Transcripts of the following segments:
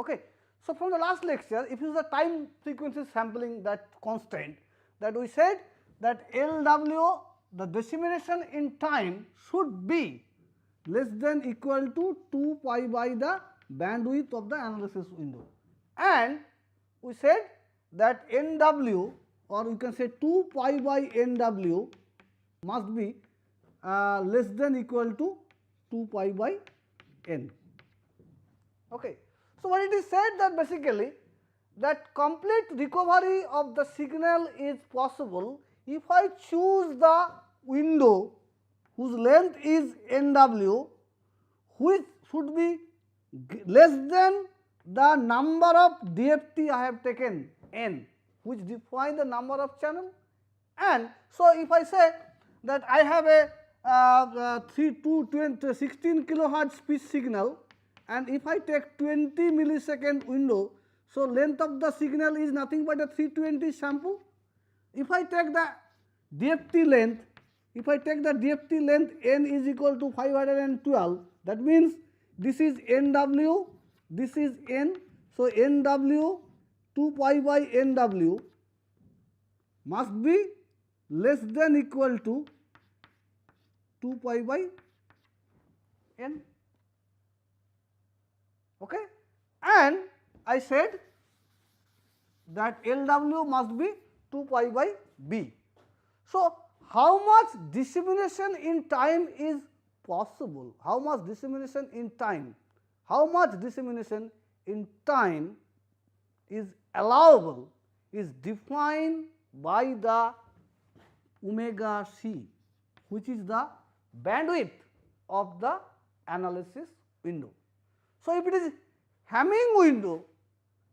Okay. So, from the last lecture, if you use the time frequency sampling, that constant, that we said that LW, the dissemination in time should be less than equal to 2 pi by the bandwidth of the analysis window, and we said that NW, or you can say 2 pi by NW must be less than equal to 2 pi by N. Okay. So, what it is said that basically that complete recovery of the signal is possible if I choose the window whose length is NW, which should be less than the number of DFT I have taken N, which define the number of channel. And so, if I say that I have a 16 kilohertz pitch signal, and if I take 20 millisecond window, so length of the signal is nothing but a 320 sample. If I take the DFT length, N is equal to 512, that means this is NW, this is N. So, NW 2 pi by NW must be less than equal to 2 pi by N. Okay. And I said that LW must be 2 pi by B. So, how much dissemination in time is possible? How much dissemination in time? How much dissemination in time is allowable is defined by the omega c, which is the bandwidth of the analysis window. So, if it is Hamming window,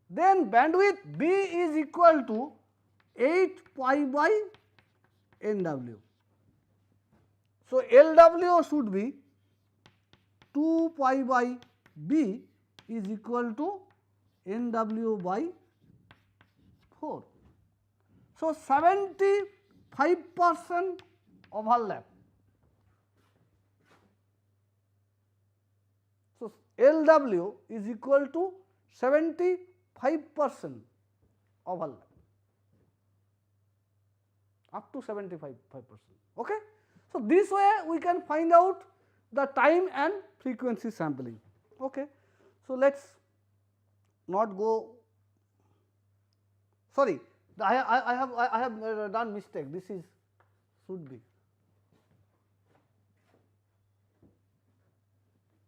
then bandwidth B is equal to 8 pi by NW. So, LW should be 2 pi by B is equal to NW by 4. So, 75% overlap. So, LW is equal to 75% overlap, up to 75%. Okay? So, this way we can find out the time and frequency sampling. Okay? So, let us not go, sorry, I have done mistake. This is should be,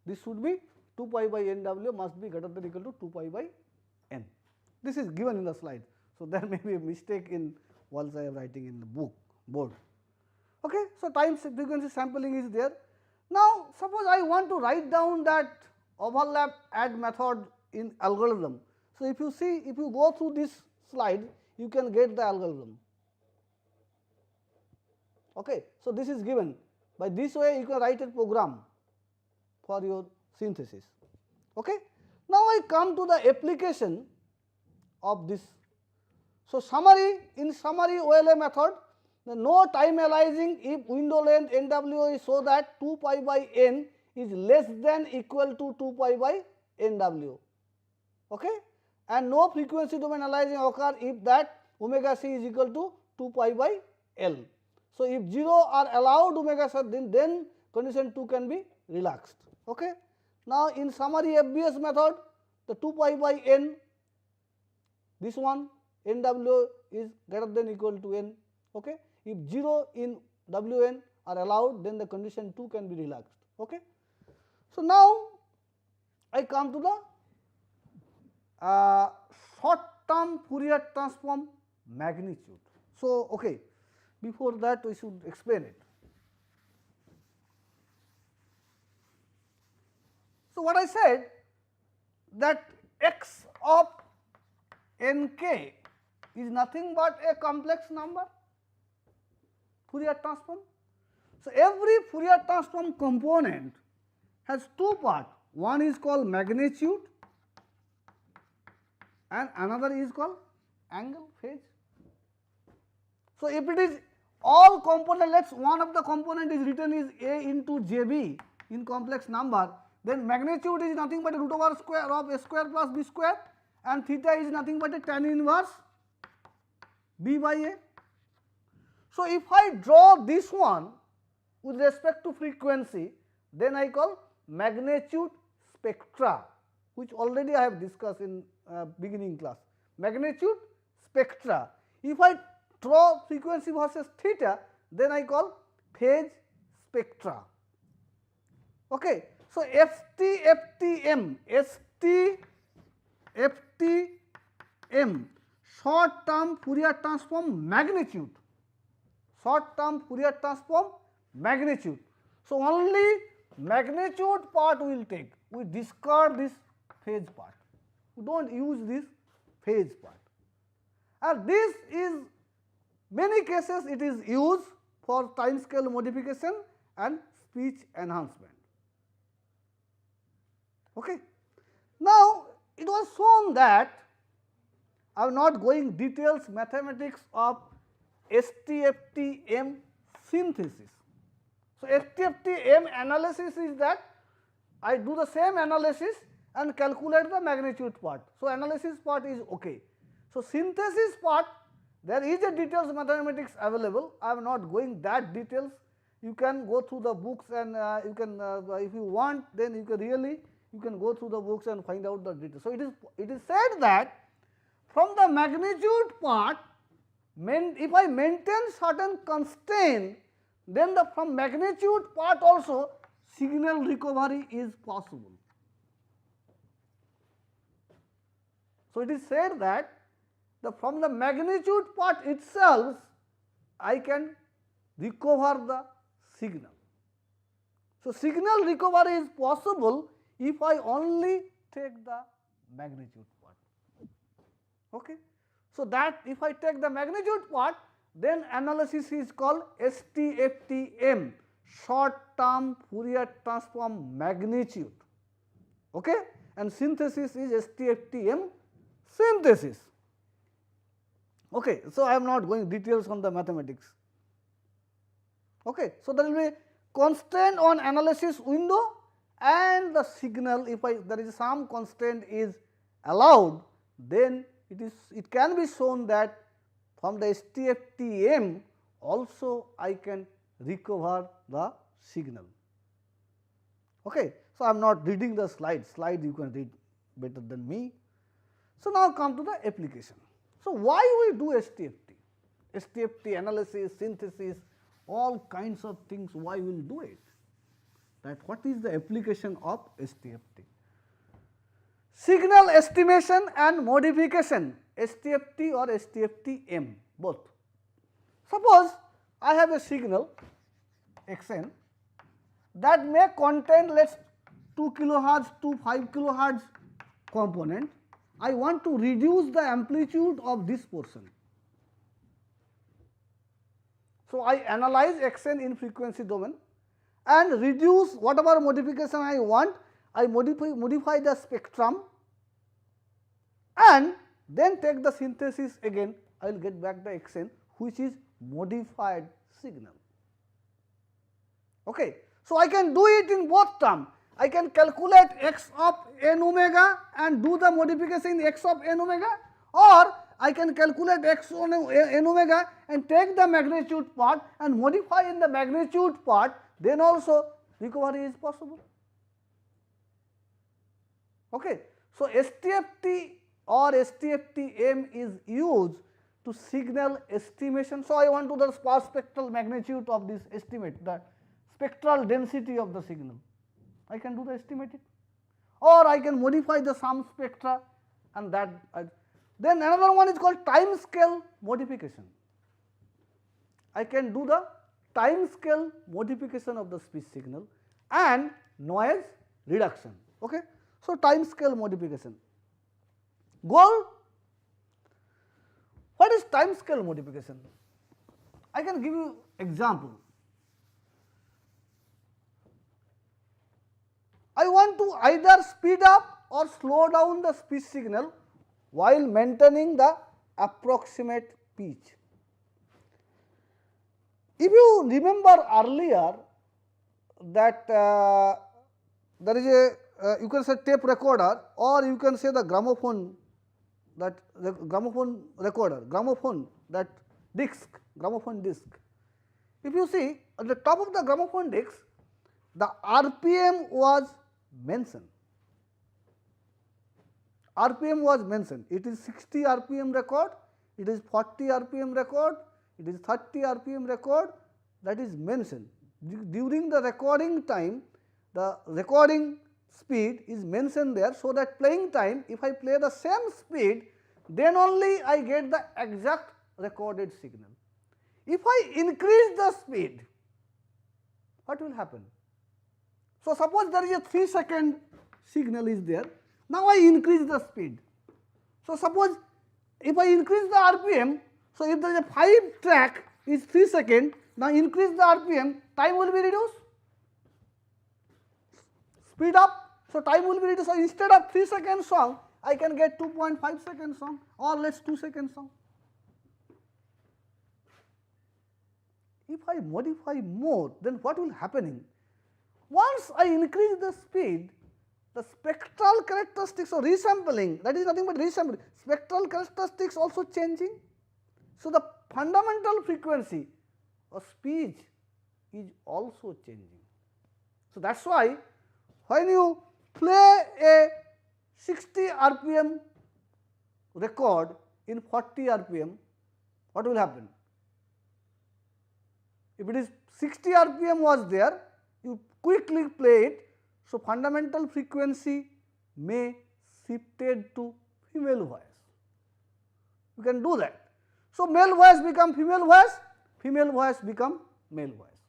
this should be 2 pi by NW must be greater than or equal to 2 pi by N. This is given in the slide. So, there may be a mistake in what I am writing in the board. Okay. So, time frequency sampling is there. Now, suppose I want to write down that overlap add method in algorithm. So, if you see, if you go through this slide, you can get the algorithm. Okay. So, this is given. By this way, you can write a program for your synthesis. Okay. Now, I come to the application of this. So, summary, in summary OLA method, the no time aliasing if window length NW is so that 2 pi by N is less than equal to 2 pi by NW. Okay. And no frequency domain aliasing occur if that omega c is equal to 2 pi by L. So, if 0 are allowed omega c, then condition 2 can be relaxed. Okay. Now, in summary FBS method, the 2 pi by N, this one NW is greater than equal to N. Okay. If 0 in Wn are allowed, then the condition 2 can be relaxed. Okay. So, now I come to the short term Fourier transform magnitude. So, okay, before that we should explain it. So, what I said that x of nk is nothing but a complex number Fourier transform. So, every Fourier transform component has two parts, one is called magnitude and another is called angle phase. So, if it is all component, let us one of the component is written is a into jb in complex number, then magnitude is nothing but a root over square of a square plus b square, and theta is nothing but a tan inverse b by a. So, if I draw this one with respect to frequency, then I call magnitude spectra, which already I have discussed in beginning class. Magnitude spectra. If I draw frequency versus theta, then I call phase spectra. Okay. So, FTM, short term Fourier transform magnitude, short term Fourier transform magnitude. So, only magnitude part we will take, we discard this phase part, we do not use this phase part, and this is many cases it is used for time scale modification and speech enhancement. Okay. Now, it was shown that I am not going details mathematics of STFTM synthesis. So, STFTM analysis is that I do the same analysis and calculate the magnitude part. So, analysis part is okay. So, synthesis part, there is a details mathematics available. I am not going that details. You can go through the books and you can if you want, then you can really you can go through the books and find out the details. So, it is said that from the magnitude part, if I maintain certain constraint, then from magnitude part also signal recovery is possible. So, it is said that from the magnitude part itself I can recover the signal. So, signal recovery is possible if I only take the magnitude part. Okay. So, that if I take the magnitude part, then analysis is called STFTM, short term Fourier transform magnitude, okay, and synthesis is STFTM synthesis. Okay. So, I am not going details on the mathematics. Okay. So, there will be constraint on analysis window and the signal, if there is some constraint is allowed, then it can be shown that from the STFTM also I can recover the signal. Okay. So, I am not reading the slide you can read better than me. So, now come to the application. So, why we do STFT? STFT analysis, synthesis, all kinds of things, why we will do it? That what is the application of STFT? Signal estimation and modification, STFT or STFTM both. Suppose I have a signal Xn that may contain let us 2 kilohertz to 5 kilohertz component. I want to reduce the amplitude of this portion. So, I analyze Xn in frequency domain and reduce whatever modification I want. I modify the spectrum and then take the synthesis again, I will get back the Xn, which is modified signal. Okay. So, I can do it in both terms. I can calculate x of n omega and do the modification in x of n omega, or I can calculate x on n omega and take the magnitude part and modify in the magnitude part, then also recovery is possible. Okay. So, STFT or STFTM is used to signal estimation. So, I want to the sparse spectral magnitude of this estimate, the spectral density of the signal. I can do the estimating, or I can modify the sum spectra, and that then another one is called time scale modification. I can do the time scale modification of the speech signal and noise reduction. Okay. So, time scale modification. Goal, what is time scale modification? I can give you example. I want to either speed up or slow down the speech signal while maintaining the approximate pitch. If you remember earlier that there is a you can say tape recorder, or you can say the gramophone, that gramophone recorder, gramophone, that disc, gramophone disc. If you see at the top of the gramophone disc, the RPM was mentioned. RPM was mentioned. It is 60 RPM record, it is 40 RPM record, it is 30 RPM record, that is mentioned. During the recording time, the recording speed is mentioned there, so that playing time, if I play the same speed, then only I get the exact recorded signal. If I increase the speed, what will happen? So, suppose there is a 3-second signal is there, now I increase the speed. So, suppose if I increase the RPM, so if there is a 5 track is 3 seconds, now increase the RPM, time will be reduced, speed up, so time will be reduced. So, instead of 3-second song, I can get 2.5 second song, or let us 2-second song. If I modify more, then what will happening? Once I increase the speed, the spectral characteristics of resampling, that is nothing but resampling, spectral characteristics also changing. So, the fundamental frequency of speech is also changing. So, that is why when you play a 60 RPM record in 40 RPM, what will happen? If it is 60 RPM was there, you quickly play it, so fundamental frequency may shifted to female voice. You can do that. So, male voice become female voice become male voice.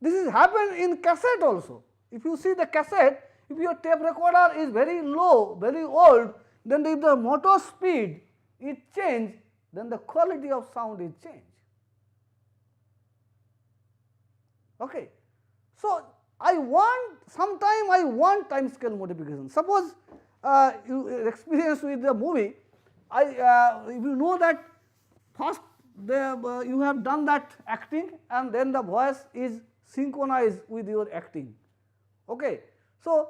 This is happened in cassette also. If you see the cassette, if your tape recorder is very low, very old, then if the motor speed is changed, then the quality of sound is changed. Okay. So, sometime I want time scale modification. Suppose you experience with the movie, if you know that first you have done that acting and then the voice is synchronized with your acting. Okay. So,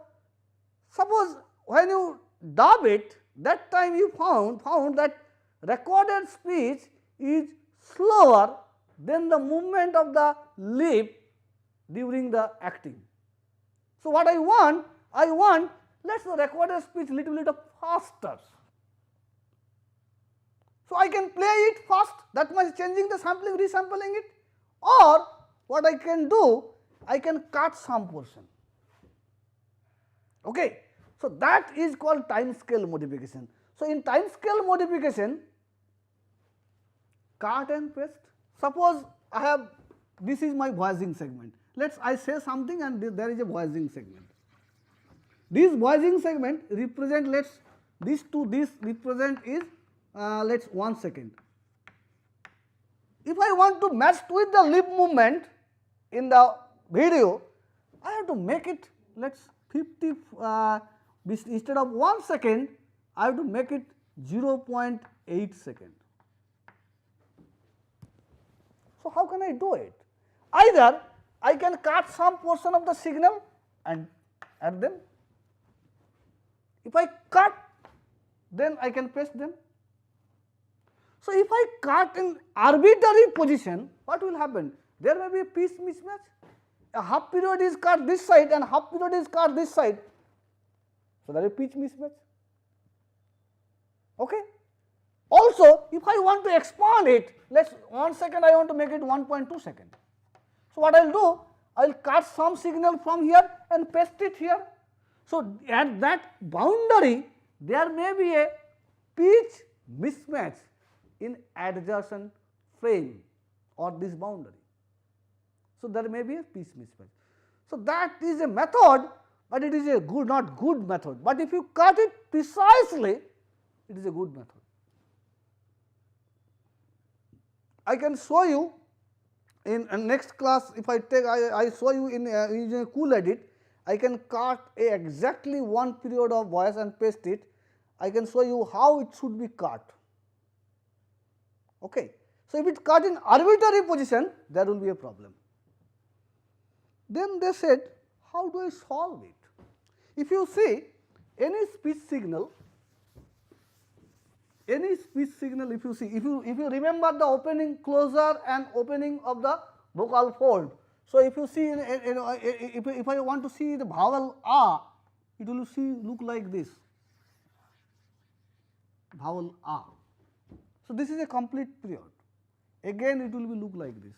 suppose when you dub it, that time you found that recorded speech is slower than the movement of the lip during the acting. So, what I want let us the recorded speech little bit faster. So, I can play it fast, that much changing the sampling, resampling it, or what I can do, I can cut some portion. Okay. So, that is called time scale modification. So, in time scale modification, cut and paste. Suppose I have, this is my voicing segment. I say something and there is a voicing segment. This voicing segment represent, this to this represent is let us 1 second. If I want to match with the lip movement in the video, I have to make it let us 50 instead of 1 second, I have to make it 0.8 second. So, how can I do it? Either I can cut some portion of the signal and add them. If I cut, then I can paste them. So, if I cut in arbitrary position, what will happen? There may be a pitch mismatch. A half period is cut this side and half period is cut this side. So, there is a pitch mismatch. Okay. Also, if I want to expand it, let us 1 second I want to make it 1.2 second. So, what I will do? I will cut some signal from here and paste it here. So, at that boundary there may be a pitch mismatch in adjacent frame or this boundary. So, there may be a pitch mismatch. So, that is a method, but it is a not good method, but if you cut it precisely, it is a good method. I can show you in next class, if I take, I show you in using a cool edit, I can cut exactly one period of voice and paste it. I can show you how it should be cut. Okay. So, if it cut in arbitrary position, there will be a problem. Then they said, how do I solve it? If you see any speech signal, if you see, if you remember the opening, closure and opening of the vocal fold. So, if you see, if I want to see the vowel a, it will look like this, vowel a. So, this is a complete period. Again, it will be look like this.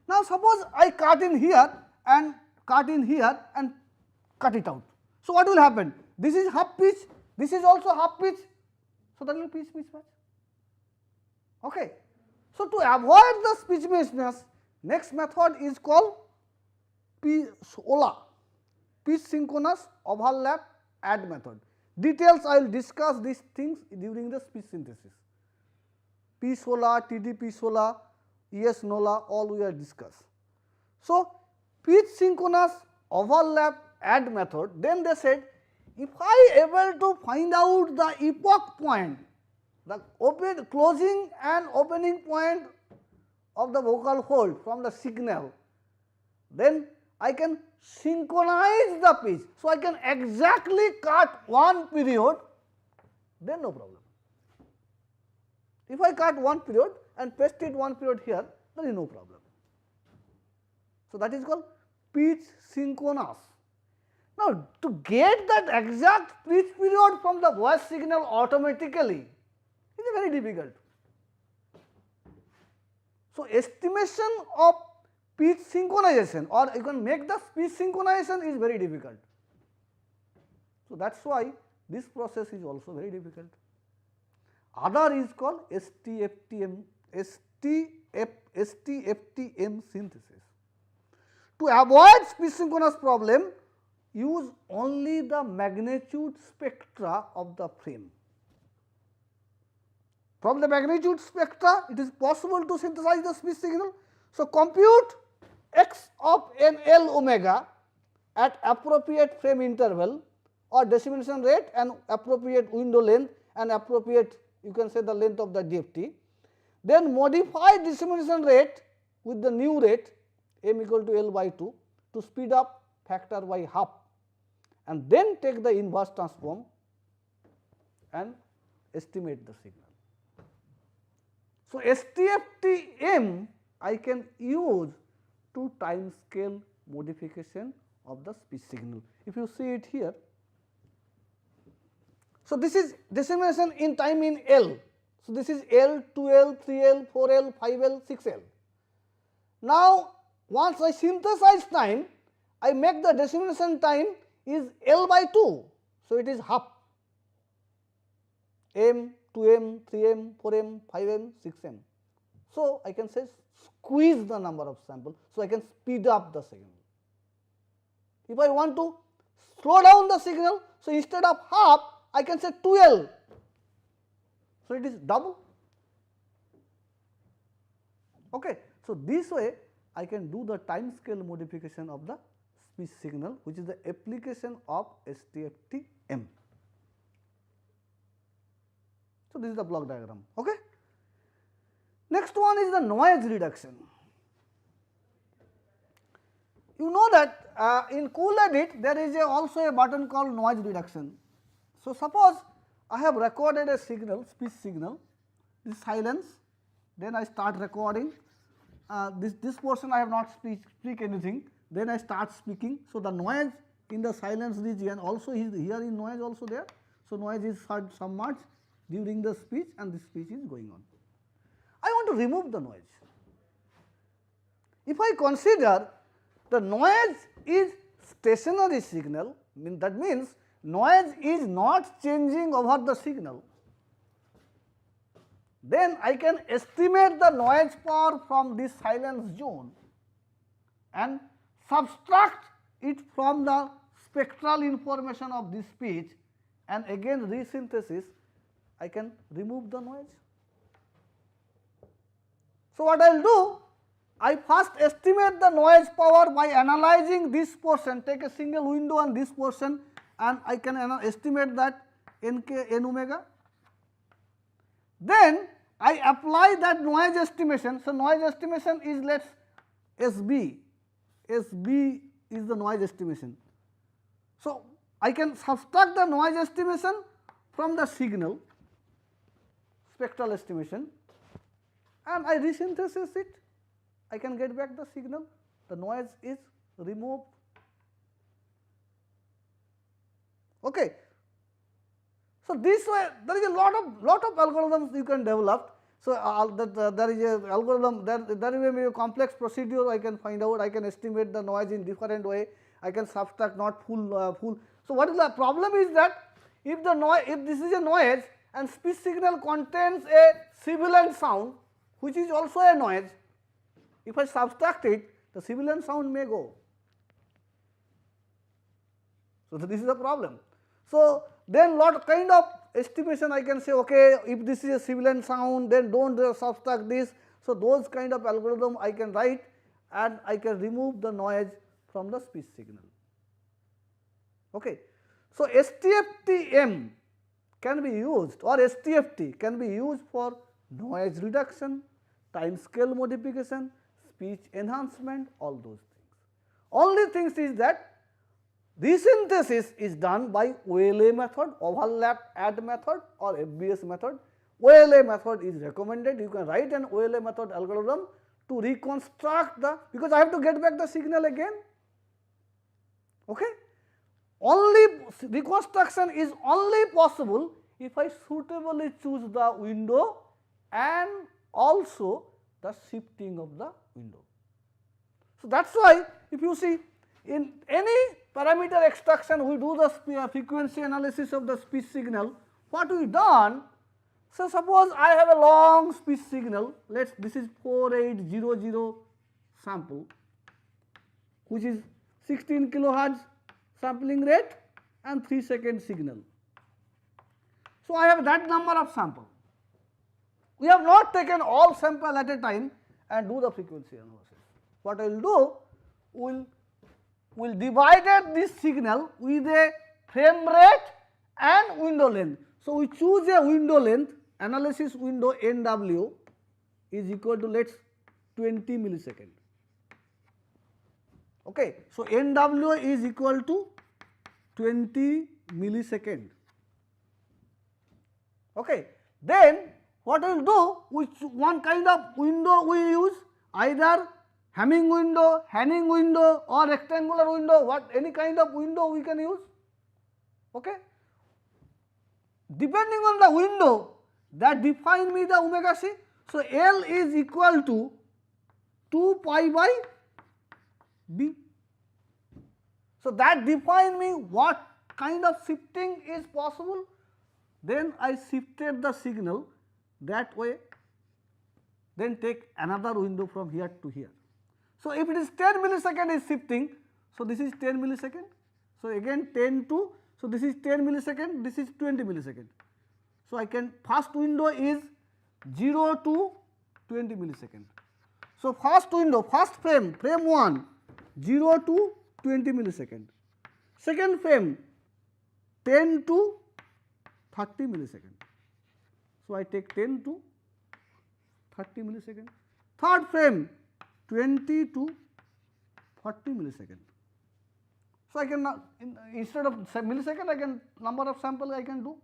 Now, suppose I cut in here and cut in here and cut it out. So, what will happen? This is half pitch, this is also half pitch. So, that will be pitch mismatch. Okay. So, to avoid the speech mismatch, next method is called PSOLA, pitch synchronous overlap add method. Details I will discuss these things during the speech synthesis. PSOLA, TD PSOLA, ES NOLA, all we have discussed. So, pitch synchronous overlap add method, then they said, if I able to find out the epoch point, the closing and opening point of the vocal hold from the signal, then I can synchronize the pitch. So, I can exactly cut one period, then no problem. If I cut one period and paste it one period here, there is no problem. So, that is called pitch synchronous. Now, to get that exact pitch period from the voice signal automatically is very difficult. So, estimation of pitch synchronization, or you can make the pitch synchronization, is very difficult. So, that is why this process is also very difficult. Other is called STFTM synthesis. To avoid speech synchronous problem, use only the magnitude spectra of the frame. From the magnitude spectra, it is possible to synthesize the speech signal. So, compute x of n L omega at appropriate frame interval or dissemination rate and appropriate window length and appropriate, you can say, the length of the DFT. Then modify dissemination rate with the new rate m equal to L by 2 to speed up factor by half, and then take the inverse transform and estimate the signal. So, STFTM I can use to time scale modification of the speech signal. If you see it here, so this is dissemination in time in L. So, this is L, 2L, 3L, 4L, 5L, 6L. Now, once I synthesize time, I make the dissemination time is L by 2. So, it is half m, 2m, 3m, 4m, 5m, 6m. So, I can say squeeze the number of samples. So, I can speed up the signal. If I want to slow down the signal, so instead of half, I can say 2L. So, it is double. Okay. So, this way I can do the time scale modification of the speech signal, which is the application of STFTM. So, this is the block diagram. Okay. Next one is the noise reduction. You know that in Cool Edit there is also a button called noise reduction. So, suppose I have recorded a signal, speech signal, this silence, then I start recording, this portion I have not speak anything, then I start speaking. So, the noise in the silence region also is here, in noise also there. So, noise is heard submerged during the speech and the speech is going on. I want to remove the noise. If I consider the noise is stationary signal, that means noise is not changing over the signal, then I can estimate the noise power from this silence zone and subtract it from the spectral information of this speech, and again resynthesis, I can remove the noise. So, what I will do? I first estimate the noise power by analyzing this portion, take a single window on this portion, and I can estimate that n omega. Then I apply that noise estimation. So, noise estimation is, let us SB, SB is the noise estimation. So, I can subtract the noise estimation from the signal, spectral estimation, and I resynthesis it, I can get back the signal, the noise is removed. Okay. So, this way there is a lot of algorithms you can develop. So, there is a algorithm, there may be a complex procedure I can find out, I can estimate the noise in different way, I can subtract not full. So, what is the problem is that if the noise, if this is a noise and speech signal contains a sibilant sound which is also a noise, if I subtract it, the sibilant sound may go. So, this is the problem. So, then lot kind of estimation I can say, okay, if this is a sibilant sound, then do not subtract this. So, those kind of algorithm I can write and I can remove the noise from the speech signal. Okay. So, STFTM can be used, or STFT can be used for noise reduction, time scale modification, speech enhancement, all those things. Only things is that resynthesis is done by OLA method, overlap add method, or FBS method. OLA method is recommended. You can write an OLA method algorithm to reconstruct the, because I have to get back the signal again. Okay. Only reconstruction is only possible if I suitably choose the window and also the shifting of the window. So, that is why if you see in any parameter extraction we do the frequency analysis of the speech signal, what we done. So, suppose I have a long speech signal, this is 4800 sample which is 16 kilohertz sampling rate and 3-second signal. So, I have that number of sample. We have not taken all sample at a time and do the frequency analysis. What I will do, we will divide this signal with a frame rate and window length. So, we choose a window length, analysis window NW is equal to let us 20 millisecond. Okay. So, NW is equal to 20 millisecond. Okay. Then what we will do, one kind of window we use, either Hamming window, Hanning window, or rectangular window, any kind of window we can use. Okay. Depending on the window that define me the omega c. So, L is equal to 2 pi by B. So, that define me what kind of shifting is possible. Then I shifted the signal that way, then take another window from here to here. So, if it is 10 millisecond is shifting, so this is 10 millisecond. So, again 10 to, so this is 10 millisecond, this is 20 millisecond. So, I can, first window is 0 to 20 millisecond. So, first window, first frame, frame 1, 0 to 20 millisecond. Second frame, 10 to 30 millisecond. So, I take 10 to 30 millisecond. Third frame, 20 to 40 millisecond. So, I can instead of millisecond, I can number of sample I can do.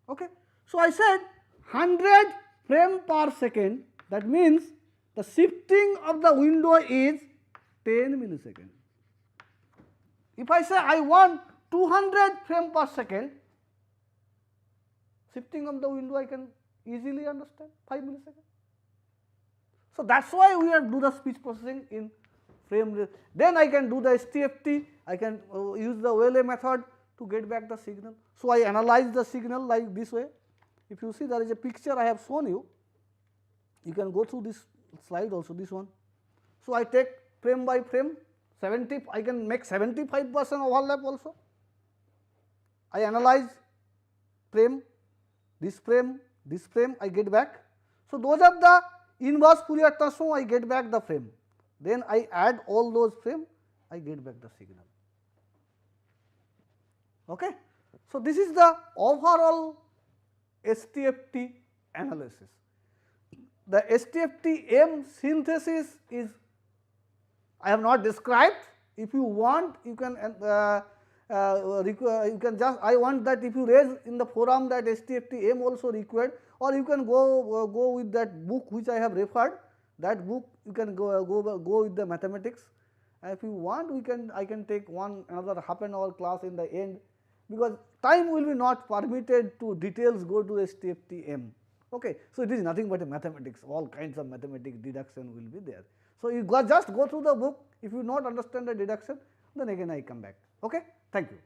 Okay. So, I said 100 frame per second, that means the shifting of the window is 10 millisecond. If I say I want 200 frame per second, shifting of the window I can easily understand 5 milliseconds. So, that is why we have do the speech processing in frame rate. Then I can do the STFT, I can use the OLA method to get back the signal. So, I analyze the signal like this way. If you see, there is a picture I have shown you, you can go through this slide also, this one. So, I take frame by frame, 70, I can make 75% overlap also. I analyze frame, this frame, I get back. So, those are the inverse Fourier transform, I get back the frame. Then I add all those frame, I get back the signal. Okay. So, this is the overall STFT analysis. The STFT M synthesis is I have not described. If you want, you can you can just, I want that if you raise in the forum that STFT-M also required, or you can go with that book which I have referred, that book you can go with the mathematics. And if you want, I can take another half an hour class in the end, because time will be not permitted to details go to STFT-M. Okay. So, it is nothing but a mathematics, all kinds of mathematics deduction will be there. So, you just go through the book. If you not understand the deduction, then again I come back. Okay. Thank you.